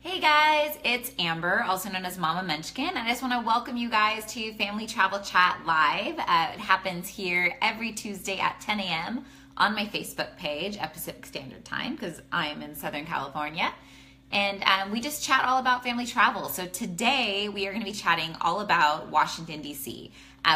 Hey guys, it's Amber, also known as Mama Munchkin, and I just want to welcome you guys to Family Travel Chat Live. It happens here every Tuesday at 10 a.m. on my Facebook page at Pacific Standard Time because I am in Southern California. And we just chat all about family travel. So today we are going to be chatting all about Washington, D.C.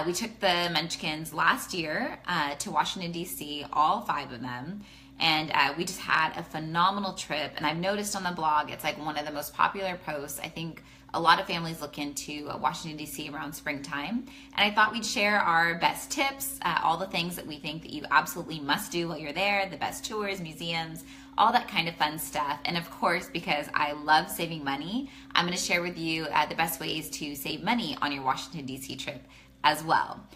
We took the Munchkins last year to Washington, D.C., all 5 of them. And we just had a phenomenal trip. And I've noticed on the blog, it's like one of the most popular posts. I think a lot of families look into Washington, D.C. around springtime. And I thought we'd share our best tips, all the things that we think that you absolutely must do while you're there, the best tours, museums, all that kind of fun stuff. And of course, because I love saving money, I'm going to share with you the best ways to save money on your Washington, D.C. trip as well.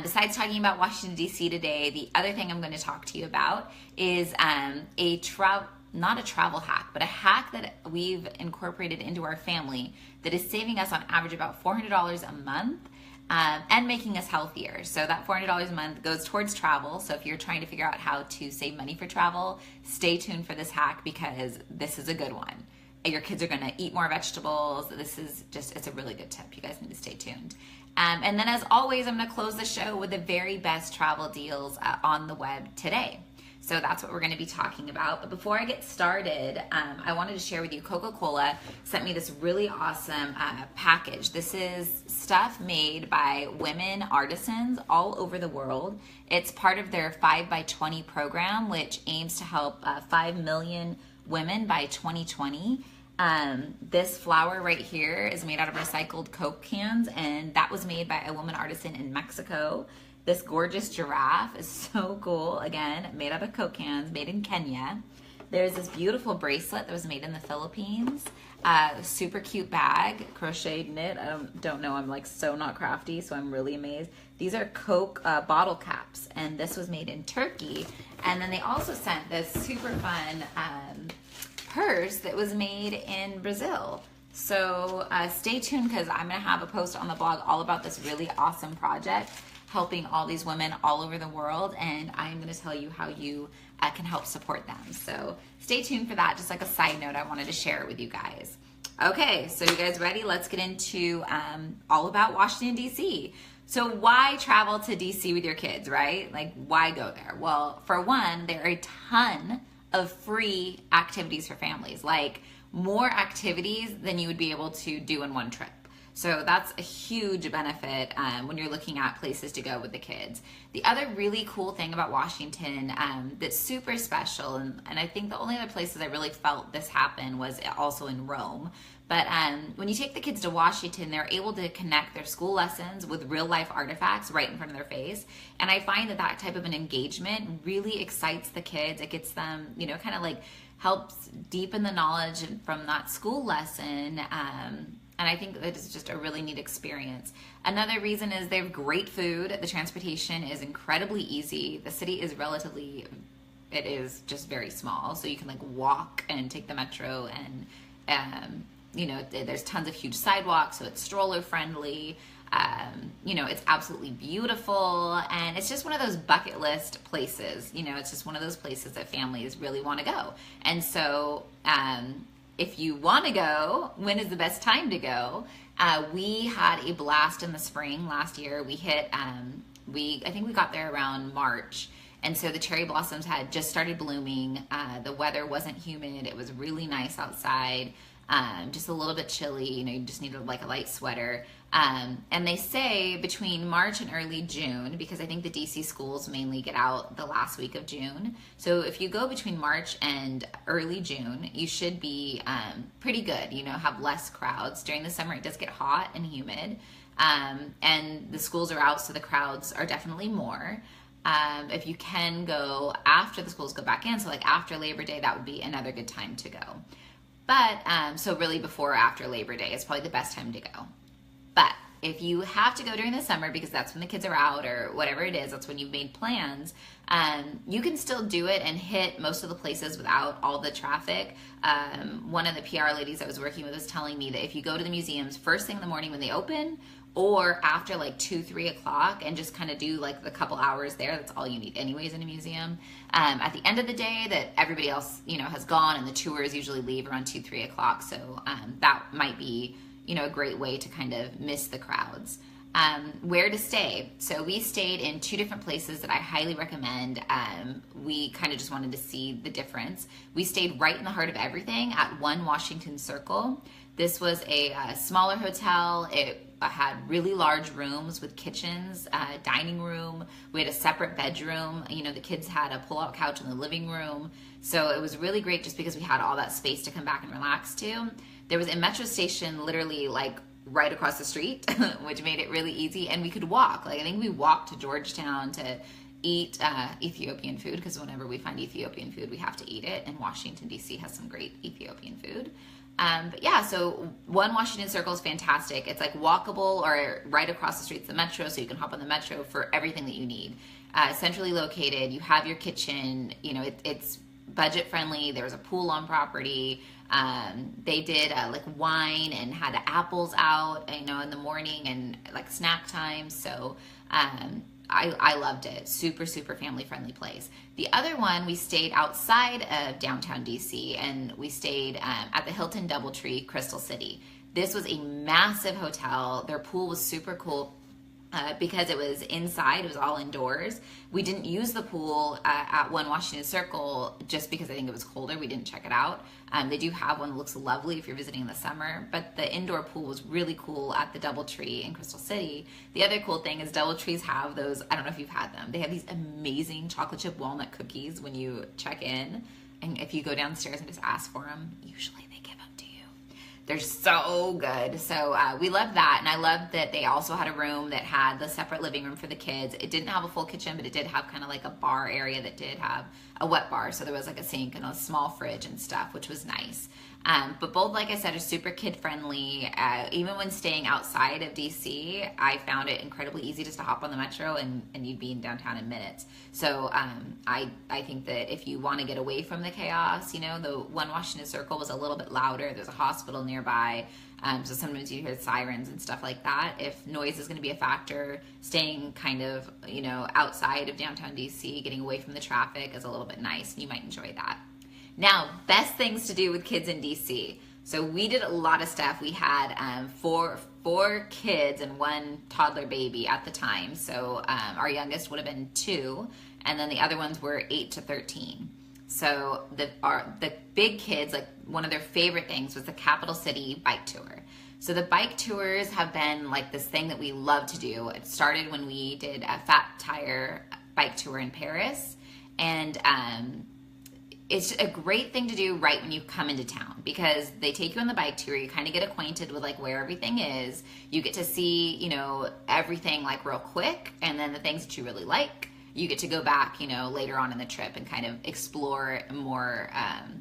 Besides talking about Washington, D.C. today, the other thing I'm going to talk to you about is not a travel hack, but a hack that we've incorporated into our family that is saving us on average about $400 a month and making us healthier. So that $400 a month goes towards travel. So if you're trying to figure out how to save money for travel, stay tuned for this hack because this is a good one. Your kids are going to eat more vegetables. It's a really good tip. You guys need to stay tuned. And then as always, I'm going to close the show with the very best travel deals on the web today. So that's what we're going to be talking about. But before I get started, I wanted to share with you, Coca-Cola sent me this really awesome package. This is stuff made by women artisans all over the world. It's part of their 5x20 program, which aims to help 5 million women by 2020. This flower right here is made out of recycled Coke cans, and that was made by a woman artisan in Mexico. This gorgeous giraffe is so cool. Again, made out of Coke cans, made in Kenya. There's this beautiful bracelet that was made in the Philippines. Super cute bag, crocheted knit. I don't know, I'm like so not crafty, so I'm really amazed. These are Coke bottle caps, and this was made in Turkey. And then they also sent this super fun purse that was made in Brazil. So stay tuned because I'm going to have a post on the blog all about this really awesome project helping all these women all over the world, and I'm going to tell you how you can help support them. So stay tuned for that. Just like a side note, I wanted to share it with you guys. Okay, so you guys ready? Let's get into all about Washington, D.C. So why travel to D.C. with your kids, right? Like, why go there? Well, for one, there are a ton of free activities for families, like more activities than you would be able to do in one trip. So that's a huge benefit when you're looking at places to go with the kids. The other really cool thing about Washington that's super special, and I think the only other places I really felt this happen was also in Rome. But when you take the kids to Washington, they're able to connect their school lessons with real life artifacts right in front of their face. And I find that type of an engagement really excites the kids. It gets them, kind of like helps deepen the knowledge from that school lesson. And I think it is just a really neat experience. Another reason is they have great food. The transportation is incredibly easy. The city is it is just very small. So you can like walk and take the metro and, there's tons of huge sidewalks. So it's stroller friendly. It's absolutely beautiful. And it's just one of those bucket list places. It's just one of those places that families really want to go. And so, if you want to go, when is the best time to go? We had a blast in the spring last year. We hit, I think we got there around March. And so the cherry blossoms had just started blooming. The weather wasn't humid. It was really nice outside. Just a little bit chilly. You just needed like a light sweater. And they say between March and early June, because I think the DC schools mainly get out the last week of June. So if you go between March and early June, you should be pretty good, have less crowds. During the summer, it does get hot and humid. And the schools are out, so the crowds are definitely more. If you can go after the schools go back in, so like after Labor Day, that would be another good time to go. But so really before or after Labor Day is probably the best time to go. But if you have to go during the summer because that's when the kids are out or whatever it is, that's when you've made plans, you can still do it and hit most of the places without all the traffic. One of the PR ladies I was working with was telling me that if you go to the museums first thing in the morning when they open or after like 2-3 o'clock, and just kind of do like the couple hours there. That's all you need anyways in a museum. At the end of the day that everybody else, you know, has gone, and the tours usually leave around 2-3 o'clock. So that might be, you know, a great way to kind of miss the crowds. Where to stay. So we stayed in 2 different places that I highly recommend. We kind of just wanted to see the difference. We stayed right in the heart of everything at One Washington Circle. This was a smaller hotel. It had really large rooms with kitchens, dining room. We had a separate bedroom. You know, the kids had a pull-out couch in the living room. So it was really great just because we had all that space to come back and relax to. There was a metro station literally like right across the street, which made it really easy, and we could walk. Like I think we walked to Georgetown to eat Ethiopian food, because whenever we find Ethiopian food, we have to eat it, and Washington D.C. has some great Ethiopian food. But yeah, so One Washington Circle is fantastic. It's like walkable, or right across the street's the metro, so you can hop on the metro for everything that you need. Centrally located, you have your kitchen, you know, it's budget friendly. There's a pool on property. They did like wine and had apples out, you know, in the morning and like snack time. So I loved it. Super, super family friendly place. The other one, we stayed outside of downtown DC, and we stayed at the Hilton Doubletree Crystal City. This was a massive hotel. Their pool was super cool. Because it was inside, it was all indoors. We didn't use the pool at One Washington Circle just because I think it was colder. We didn't check it out. They do have one that looks lovely if you're visiting in the summer, but the indoor pool was really cool at the Doubletree in Crystal City. The other cool thing is Doubletrees have those, I don't know if you've had them, they have these amazing chocolate chip walnut cookies when you check in, and if you go downstairs and just ask for them, usually they give them to you. They're so good. So we loved that. And I loved that they also had a room that had the separate living room for the kids. It didn't have a full kitchen, but it did have kind of like a bar area that did have a wet bar. So there was like a sink and a small fridge and stuff, which was nice. But both, like I said, are super kid friendly. Even when staying outside of DC, I found it incredibly easy just to hop on the metro and you'd be in downtown in minutes. So I think that if you want to get away from the chaos, you know, the One Washington Circle was a little bit louder. There's a hospital nearby. So sometimes you hear sirens and stuff like that. If noise is going to be a factor, staying kind of, you know, outside of downtown DC, getting away from the traffic is a little bit nice, and you might enjoy that. Now, best things to do with kids in DC. So we did a lot of stuff. We had four kids and 1 toddler baby at the time. So our youngest would have been 2, and then the other ones were 8 to 13. So the big kids, like one of their favorite things was the Capital City bike tour. So the bike tours have been like this thing that we love to do. It started when we did a Fat Tire bike tour in Paris, and it's a great thing to do right when you come into town, because they take you on the bike tour. You kind of get acquainted with like where everything is. You get to see, you know, everything like real quick, and then the things that you really like, you get to go back, you know, later on in the trip and kind of explore more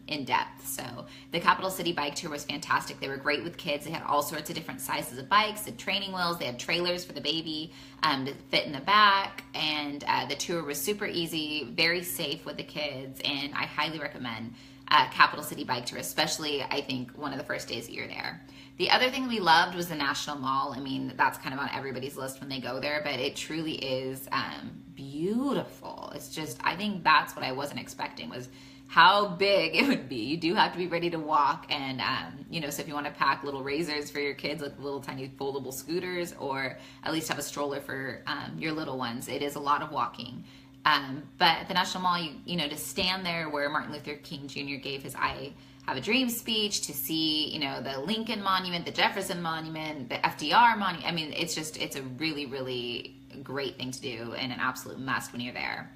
in depth. So the Capital City bike tour was fantastic. They were great with kids. They had all sorts of different sizes of bikes, they had training wheels, they had trailers for the baby to fit in the back, and the tour was super easy, very safe with the kids, and I highly recommend Capital City bike tour, especially I think one of the first days that you're there. The other thing we loved was the National Mall. I mean, that's kind of on everybody's list when they go there, but it truly is beautiful. It's just, I think that's what I wasn't expecting, was how big it would be. You do have to be ready to walk, and you know, so if you want to pack little razors for your kids, like little tiny foldable scooters, or at least have a stroller for your little ones, it is a lot of walking. But at the National Mall, you know, to stand there where Martin Luther King Jr. gave his I Have a Dream speech, to see, you know, the Lincoln Monument, the Jefferson Monument, the FDR Monument. I mean, it's a really, really great thing to do, and an absolute must when you're there.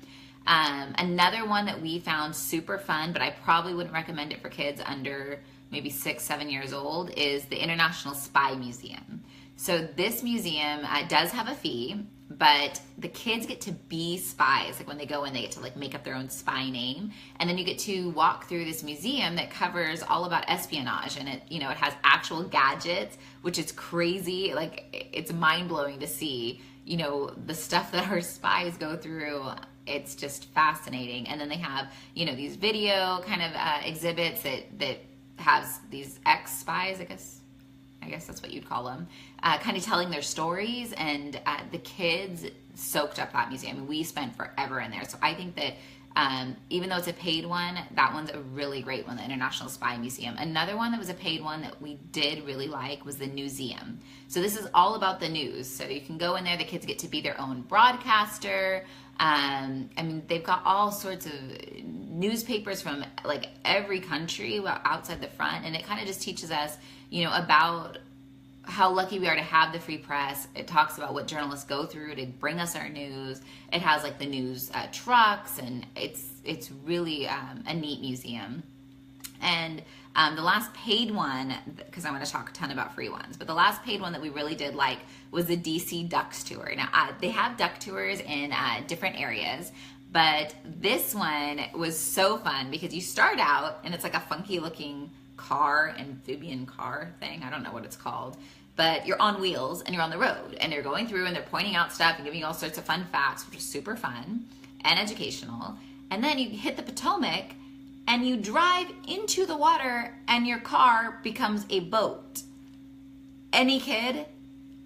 Another one that we found super fun, but I probably wouldn't recommend it for kids under maybe 6-7 years old, is the International Spy Museum. So this museum does have a fee, but the kids get to be spies. Like when they go in, they get to like make up their own spy name, and then you get to walk through this museum that covers all about espionage, and it, you know, it has actual gadgets, which is crazy. Like it's mind-blowing to see, you know, the stuff that our spies go through. It's just fascinating. And then they have, you know, these video kind of exhibits that has these ex-spies, I guess. I guess that's what you'd call them, kind of telling their stories, and the kids soaked up that museum. I mean, we spent forever in there. So I think that even though it's a paid one, that one's a really great one, the International Spy Museum. Another one that was a paid one that we did really like was the Newseum. So this is all about the news. So you can go in there, the kids get to be their own broadcaster. I mean, they've got all sorts of newspapers from like every country outside the front, and it kind of just teaches us, you know, about how lucky we are to have the free press. It talks about what journalists go through to bring us our news. It has like the news trucks, and it's really a neat museum. And the last paid one, because I'm going to talk a ton about free ones, but the last paid one that we really did like was the DC Ducks Tour. Now, they have duck tours in different areas, but this one was so fun because you start out and it's like a funky looking car, amphibian car thing. I don't know what it's called, but you're on wheels and you're on the road and they're going through and they're pointing out stuff and giving you all sorts of fun facts, which is super fun and educational. And then you hit the Potomac and you drive into the water and your car becomes a boat. Any kid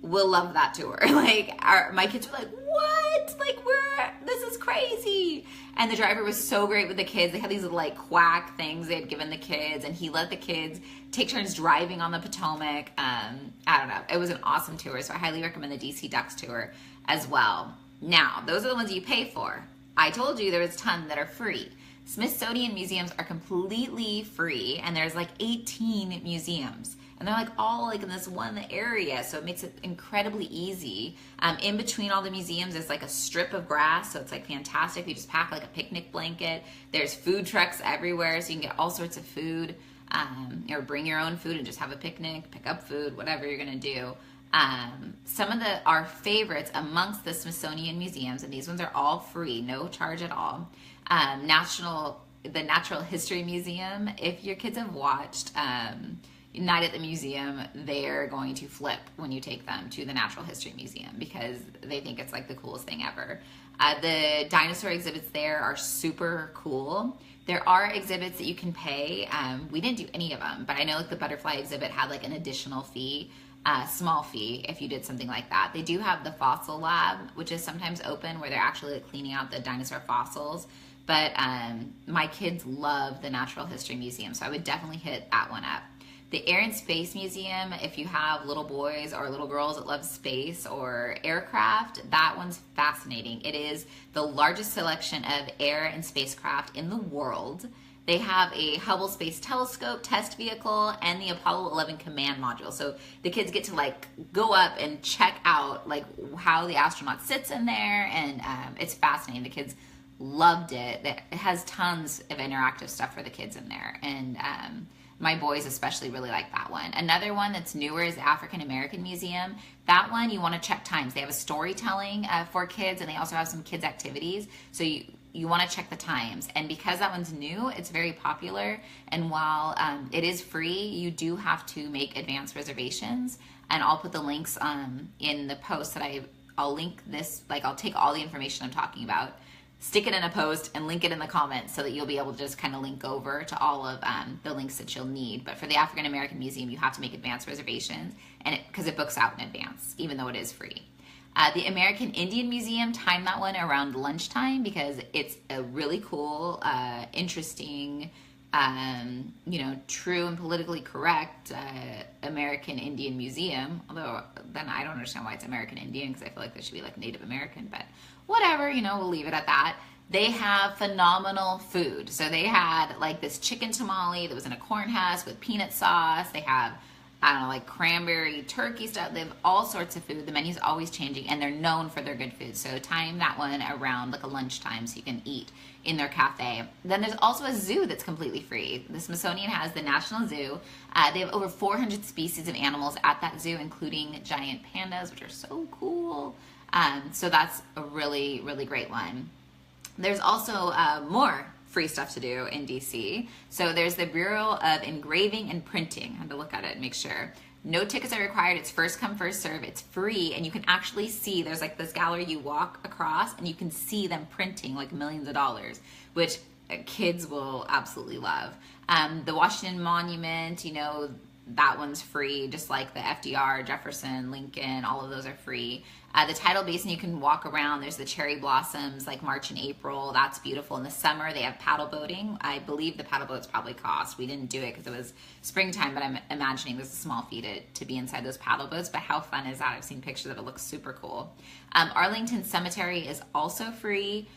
will love that tour. Like my kids were like, what? Like this is crazy. And the driver was so great with the kids. They had these little like quack things they had given the kids, and he let the kids take turns driving on the Potomac. I don't know. It was an awesome tour. So I highly recommend the DC Ducks Tour as well. Now, those are the ones you pay for. I told you there was a ton that are free. Smithsonian museums are completely free, and there's like 18 museums, and they're like all like in this one area, so it makes it incredibly easy. In between all the museums is like a strip of grass, so it's like fantastic. You just pack like a picnic blanket. There's food trucks everywhere, so you can get all sorts of food, or bring your own food and just have a picnic, pick up food, whatever you're gonna do. Some of our favorites amongst the Smithsonian museums, and these ones are all free, no charge at all. The Natural History Museum. If your kids have watched Night at the Museum, they're going to flip when you take them to the Natural History Museum because they think it's like the coolest thing ever. The dinosaur exhibits there are super cool. There are exhibits that you can pay. We didn't do any of them, but I know like the butterfly exhibit had like an additional fee. Small fee if you did something like that. They do have the fossil lab, which is sometimes open, where they're actually like cleaning out the dinosaur fossils. But my kids love the Natural History Museum, so I would definitely hit that one up. The Air and Space Museum, if you have little boys or little girls that love space or aircraft, that one's fascinating. It is the largest selection of air and spacecraft in the world. They have a Hubble Space Telescope test vehicle and the Apollo 11 command module. So the kids get to like go up and check out like how the astronaut sits in there, and it's fascinating. The kids loved it. It has tons of interactive stuff for the kids in there, and my boys especially really like that one. Another one that's newer is the African American Museum. That one you want to check times. They have a storytelling for kids, and they also have some kids activities. So you want to check the times. And because that one's new, it's very popular. And while it is free, you do have to make advance reservations. And I'll put the links in the post that I'll link this, like I'll take all the information I'm talking about, stick it in a post and link it in the comments so that you'll be able to just kind of link over to all of the links that you'll need. But for the African American Museum, you have to make advance reservations, and because it books out in advance, even though it is free. The American Indian Museum, time that one around lunchtime because it's a really cool, interesting, true and politically correct American Indian Museum. Although then I don't understand why it's American Indian, because I feel like there should be like Native American, but whatever, we'll leave it at that. They have phenomenal food. So they had like this chicken tamale that was in a corn husk with peanut sauce. They have, like cranberry turkey stuff. They have all sorts of food. The menu's always changing, and they're known for their good food. So time that one around like a lunchtime so you can eat in their cafe. Then there's also a zoo that's completely free. The Smithsonian has the National Zoo. They have over 400 species of animals at that zoo, including giant pandas, which are so cool. So that's a really, really great one. There's also more free stuff to do in DC. So there's the Bureau of Engraving and Printing. I had to look at it and make sure. No tickets are required. It's first come, first serve. It's free, and you can actually see, there's like this gallery you walk across, and you can see them printing like millions of dollars, which kids will absolutely love. The Washington Monument, That one's free, just like the FDR, Jefferson, Lincoln, all of those are free. The tidal basin, you can walk around. There's the cherry blossoms, like March and April. That's beautiful. In the summer, they have paddle boating. I believe the paddle boats probably cost. We didn't do it because it was springtime, but I'm imagining there's a small fee to be inside those paddle boats. But how fun is that? I've seen pictures of it. It looks super cool. Arlington Cemetery is also free.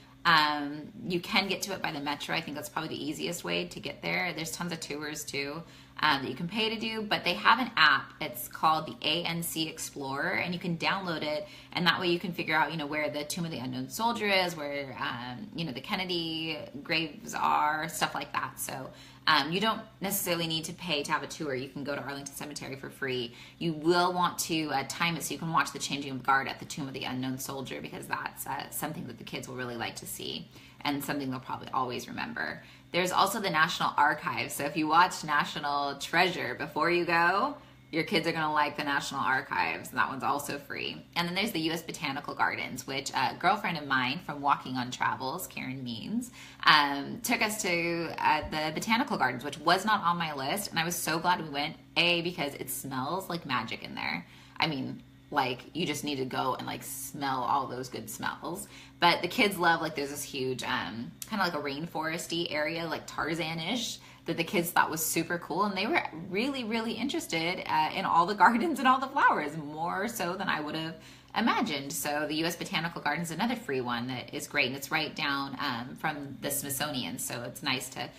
You can get to it by the metro. I think that's probably the easiest way to get there. There's tons of tours too. That you can pay to do, but they have an app. It's called the ANC Explorer, and you can download it, and that way you can figure out, where the Tomb of the Unknown Soldier is, where, the Kennedy graves are, stuff like that. So you don't necessarily need to pay to have a tour. You can go to Arlington Cemetery for free. You will want to time it so you can watch the changing of guard at the Tomb of the Unknown Soldier, because that's something that the kids will really like to see, and something they'll probably always remember. There's also the National Archives. So if you watch National Treasure before you go, your kids are going to like the National Archives, and that one's also free. And then there's the U.S. Botanical Gardens, which a girlfriend of mine from Walking on Travels, Karen Means, took us to the Botanical Gardens, which was not on my list. And I was so glad we went, because it smells like magic in there. I mean, like, you just need to go and like smell all those good smells. But the kids love, like, there's this huge kind of like a rainforesty area, like Tarzan-ish, that the kids thought was super cool, and they were really, really interested in all the gardens and all the flowers, more so than I would have imagined. So the U.S. Botanical Gardens is another free one that is great, and it's right down from the Smithsonian. So it's nice to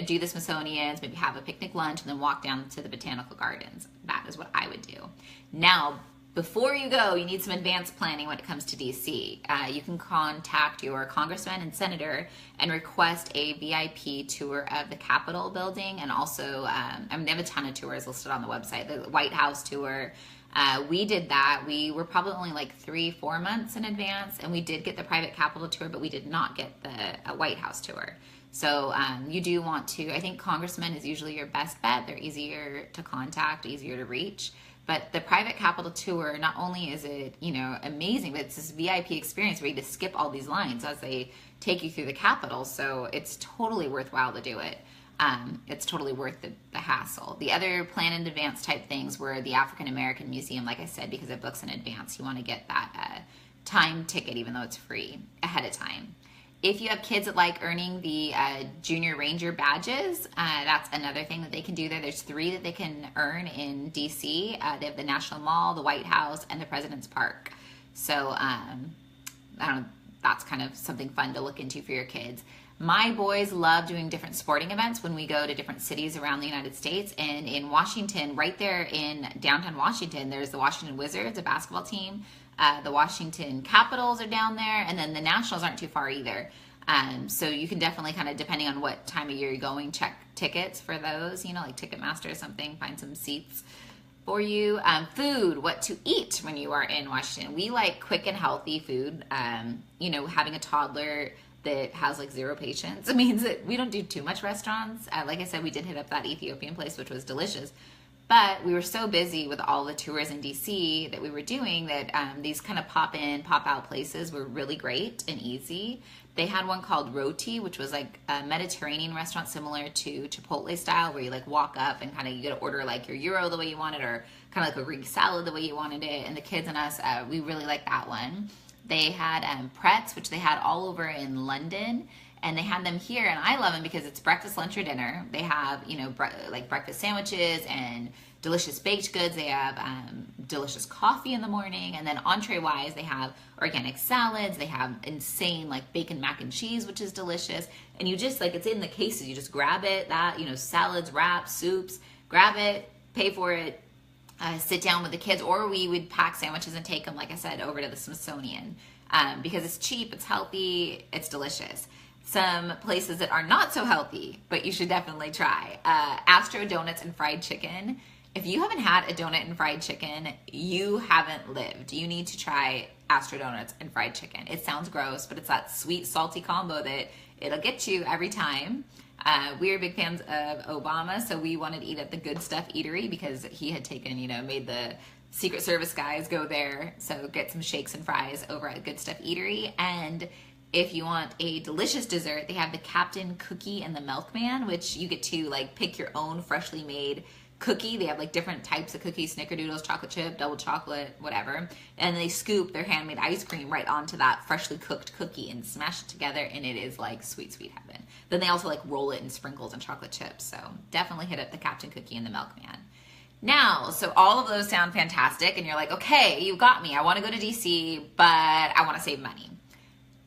do the Smithsonian's, maybe have a picnic lunch, and then walk down to the Botanical Gardens. That is what I would do. Now, before you go, you need some advanced planning when it comes to D.C. You can contact your congressman and senator and request a VIP tour of the Capitol building, and also, they have a ton of tours listed on the website. The White House tour, we did that. We were probably only like 3-4 months in advance, and we did get the private Capitol tour, but we did not get the White House tour. So you do want to, I think congressman is usually your best bet. They're easier to contact, easier to reach. But the private Capitol tour, not only is it, amazing, but it's this VIP experience where you just skip all these lines as they take you through the Capitol. So it's totally worthwhile to do it. It's totally worth the hassle. The other plan in advance type things were the African American Museum, like I said, because it books in advance. You want to get that time ticket, even though it's free, ahead of time. If you have kids that like earning the Junior Ranger badges, that's another thing that they can do there. There's 3 that they can earn in D.C. They have the National Mall, the White House, and the President's Park. So I don't know, that's kind of something fun to look into for your kids. My boys love doing different sporting events when we go to different cities around the United States. And in Washington, right there in downtown Washington, there's the Washington Wizards, a basketball team. The Washington Capitals are down there, and then the Nationals aren't too far either. So you can definitely kind of, depending on what time of year you're going, check tickets for those, like Ticketmaster or something, find some seats for you. Food, what to eat when you are in Washington. We like quick and healthy food. Having a toddler that has like 0 patience, it means that we don't do too much restaurants. Like I said, we did hit up that Ethiopian place, which was delicious. But we were so busy with all the tours in D.C. that we were doing that these kind of pop-in, pop-out places were really great and easy. They had one called Roti, which was like a Mediterranean restaurant similar to Chipotle style, where you like walk up and kind of you get to order like your gyro the way you want it, or kind of like a Greek salad the way you wanted it. And the kids and us, we really liked that one. They had Pretz, which they had all over in London. And they had them here, and I love them because it's breakfast, lunch, or dinner. They have, like breakfast sandwiches and delicious baked goods. They have delicious coffee in the morning, and then entree-wise, they have organic salads. They have insane, like, bacon mac and cheese, which is delicious. And you just, like, it's in the cases. You just grab it, salads, wraps, soups, grab it, pay for it, sit down with the kids, or we would pack sandwiches and take them, like I said, over to the Smithsonian because it's cheap, it's healthy, it's delicious. Some places that are not so healthy, but you should definitely try. Astro Donuts and Fried Chicken. If you haven't had a donut and fried chicken, you haven't lived. You need to try Astro Donuts and Fried Chicken. It sounds gross, but it's that sweet, salty combo that it'll get you every time. We are big fans of Obama, so we wanted to eat at the Good Stuff Eatery because he had taken, made the Secret Service guys go there. So get some shakes and fries over at Good Stuff Eatery. And if you want a delicious dessert, they have the Captain Cookie and the Milkman, which you get to like pick your own freshly made cookie. They have like different types of cookies, snickerdoodles, chocolate chip, double chocolate, whatever. And they scoop their handmade ice cream right onto that freshly cooked cookie and smash it together, and it is like sweet, sweet heaven. Then they also like roll it in sprinkles and chocolate chips. So definitely hit up the Captain Cookie and the Milkman. Now, so all of those sound fantastic, and you're like, okay, you got me. I want to go to DC, but I want to save money.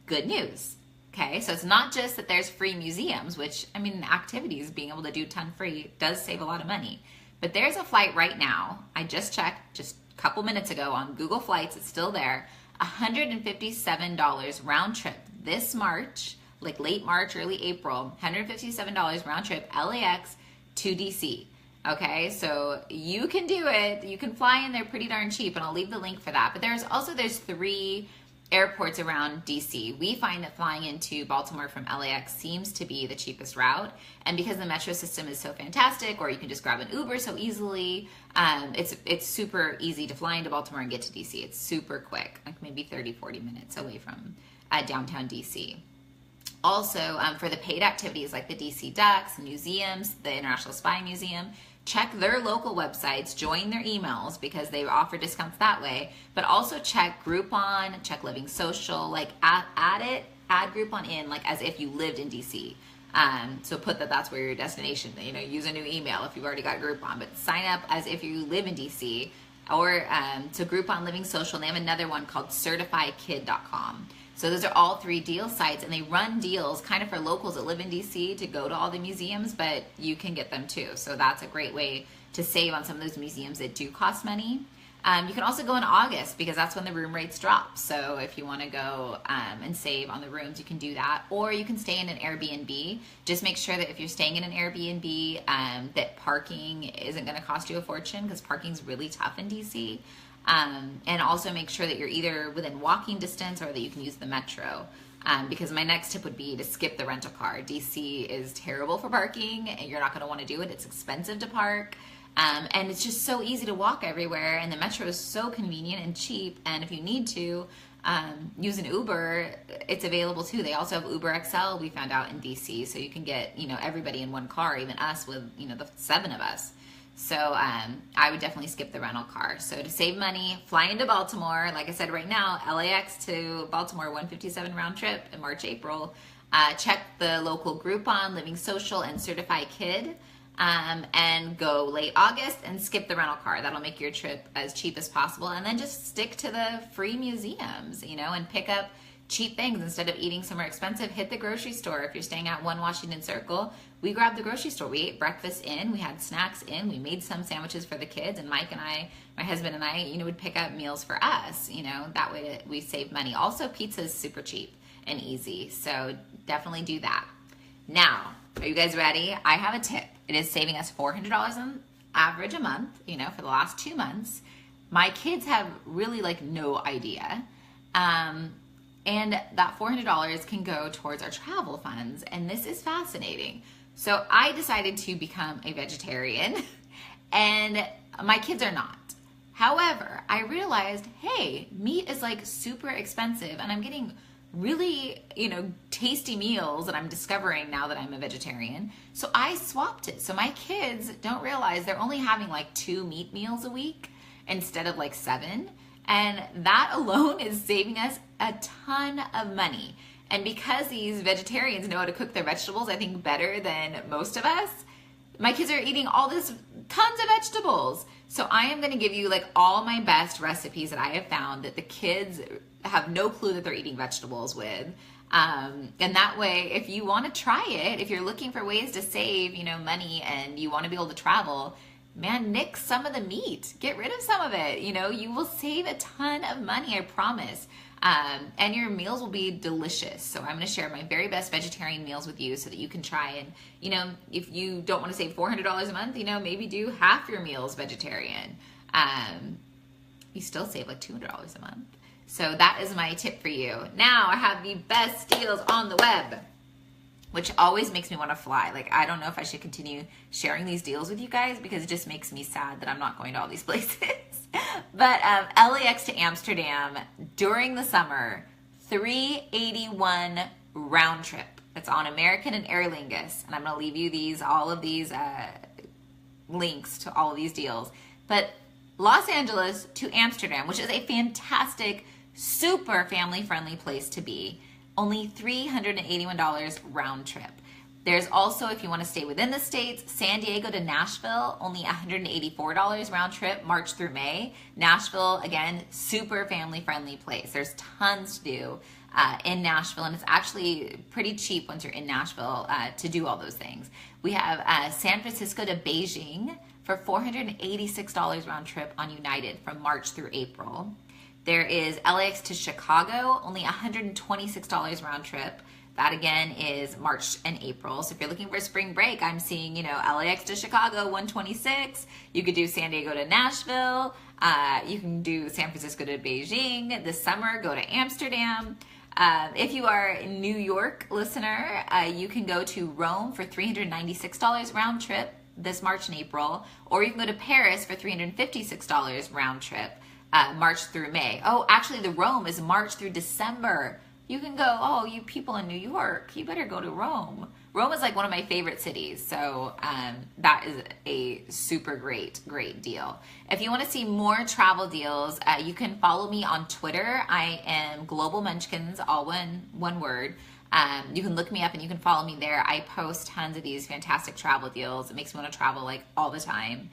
Good news. Okay, so it's not just that there's free museums, which, I mean, activities, being able to do a ton free does save a lot of money. But there's a flight right now. I just checked just a couple minutes ago on Google Flights. It's still there. $157 round trip this March, like late March, early April. $157 round trip, LAX to DC. Okay, so you can do it. You can fly in there pretty darn cheap, and I'll leave the link for that. But there's 3 airports around DC. We find that flying into Baltimore from LAX seems to be the cheapest route, and because the metro system is so fantastic, or you can just grab an Uber so easily, it's super easy to fly into Baltimore and get to DC. It's super quick, like maybe 30-40 minutes away from downtown DC. Also, for the paid activities like the DC Ducks, Newseums, the International Spy Museum, check their local websites, join their emails because they offer discounts that way, but also check Groupon, check Living Social, like add Groupon in like as if you lived in DC. So put that's where your destination, use a new email if you've already got Groupon, but sign up as if you live in DC, or to Groupon, Living Social, and they have another one called CertifyKid.com. So those are all 3 deal sites, and they run deals kind of for locals that live in DC to go to all the museums, but you can get them too. So that's a great way to save on some of those museums that do cost money. You can also go in August because that's when the room rates drop. So if you want to go and save on the rooms, you can do that. Or you can stay in an Airbnb. Just make sure that if you're staying in an Airbnb, that parking isn't going to cost you a fortune, because parking's really tough in DC. And also make sure that you're either within walking distance or that you can use the metro. Because my next tip would be to skip the rental car. DC is terrible for parking, and you're not going to want to do it. It's expensive to park. And it's just so easy to walk everywhere, and the metro is so convenient and cheap. And if you need to use an Uber, it's available too. They also have Uber XL, we found out, in DC, so you can get everybody in one car, even us with the 7 of us. So I would definitely skip the rental car. So to save money, fly into Baltimore. Like I said, right now, LAX to Baltimore, $157 round trip in March, April. Check the local Groupon, Living Social, and Certify Kid. And go late August and skip the rental car. That'll make your trip as cheap as possible. And then just stick to the free museums, and pick up cheap things instead of eating somewhere expensive. Hit the grocery store. If you're staying at 1 Washington Circle, we grabbed the grocery store. We ate breakfast in, we had snacks in, we made some sandwiches for the kids, and Mike and I, my husband and I, would pick up meals for us, that way we save money. Also, pizza is super cheap and easy, so definitely do that. Now, are you guys ready? I have a tip. It is saving us $400 on average a month, for the last 2 months. My kids have really no idea. And that $400 can go towards our travel funds. And this is fascinating. So I decided to become a vegetarian, and my kids are not. However, I realized, hey, meat is super expensive, and I'm getting really, tasty meals that I'm discovering now that I'm a vegetarian. So I swapped it. So my kids don't realize they're only having 2 meat meals a week instead of 7. And that alone is saving us a ton of money. And because these vegetarians know how to cook their vegetables, I think, better than most of us, my kids are eating tons of vegetables. So I am going to give you all my best recipes that I have found that the kids have no clue that they're eating vegetables with. And that way, if you want to try it, if you're looking for ways to save, money, and you want to be able to travel, man, nix some of the meat. Get rid of some of it. You will save a ton of money, I promise. And your meals will be delicious. So I'm going to share my very best vegetarian meals with you so that you can try and, if you don't want to save $400 a month, maybe do half your meals vegetarian. You still save $200 a month. So that is my tip for you. Now I have the best deals on the web, which always makes me want to fly. I don't know if I should continue sharing these deals with you guys because it just makes me sad that I'm not going to all these places. But LAX to Amsterdam during the summer, $381 round trip. It's on American and Aer Lingus. And I'm going to leave you all of these links to all of these deals. But Los Angeles to Amsterdam, which is a fantastic, super family-friendly place to be, only $381 round trip. There's also, if you want to stay within the States, San Diego to Nashville, only $184 round trip, March through May. Nashville, again, super family-friendly place. There's tons to do in Nashville, and it's actually pretty cheap once you're in Nashville to do all those things. We have San Francisco to Beijing for $486 round trip on United from March through April. There is LAX to Chicago, only $126 round trip. That again is March and April. So if you're looking for a spring break, I'm seeing, LAX to Chicago, $126. You could do San Diego to Nashville. You can do San Francisco to Beijing. This summer, go to Amsterdam. If you are a New York listener, you can go to Rome for $396 round trip this March and April. Or you can go to Paris for $356 round trip, March through May. Oh, actually the Rome is March through December. You can go, oh, you people in New York, you better go to Rome. Rome is like one of my favorite cities, so that is a super great deal. If you want to see more travel deals, you can follow me on Twitter. I am Global Munchkins, all one word. You can look me up and you can follow me there. I post tons of these fantastic travel deals. It makes me want to travel like all the time.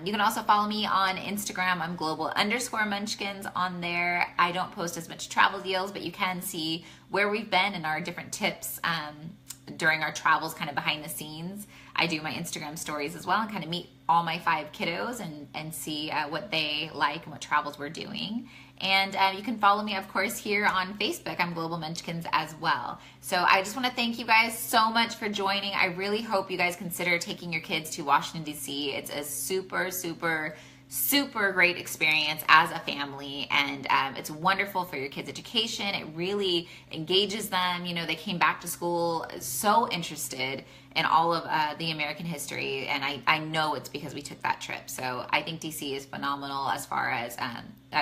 You can also follow me on Instagram. I'm global_munchkins on there. I don't post as much travel deals, but you can see where we've been and our different tips during our travels, kind of behind the scenes. I do my Instagram stories as well and kind of meet all my 5 kiddos and see what they like and what travels we're doing. And you can follow me, of course, here on Facebook. I'm Global Munchkins as well. So I just want to thank you guys so much for joining. I really hope you guys consider taking your kids to Washington, D.C. It's a super great experience as a family, and it's wonderful for your kids' education. It really engages them. They came back to school so interested in all of the American history, and I know it's because we took that trip. So I think DC is phenomenal as far as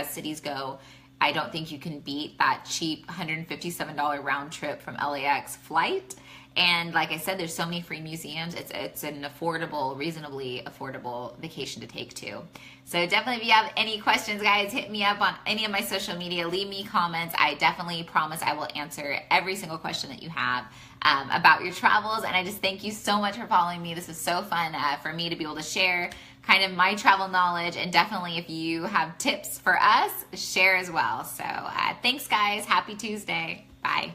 cities go. I don't think you can beat that cheap $157 round trip from LAX flight. And like I said, there's so many free museums. It's an reasonably affordable vacation to take too. So definitely, if you have any questions, guys, hit me up on any of my social media. Leave me comments. I definitely promise I will answer every single question that you have about your travels. And I just thank you so much for following me. This is so fun for me to be able to share kind of my travel knowledge. And definitely, if you have tips for us, share as well. So thanks, guys. Happy Tuesday. Bye.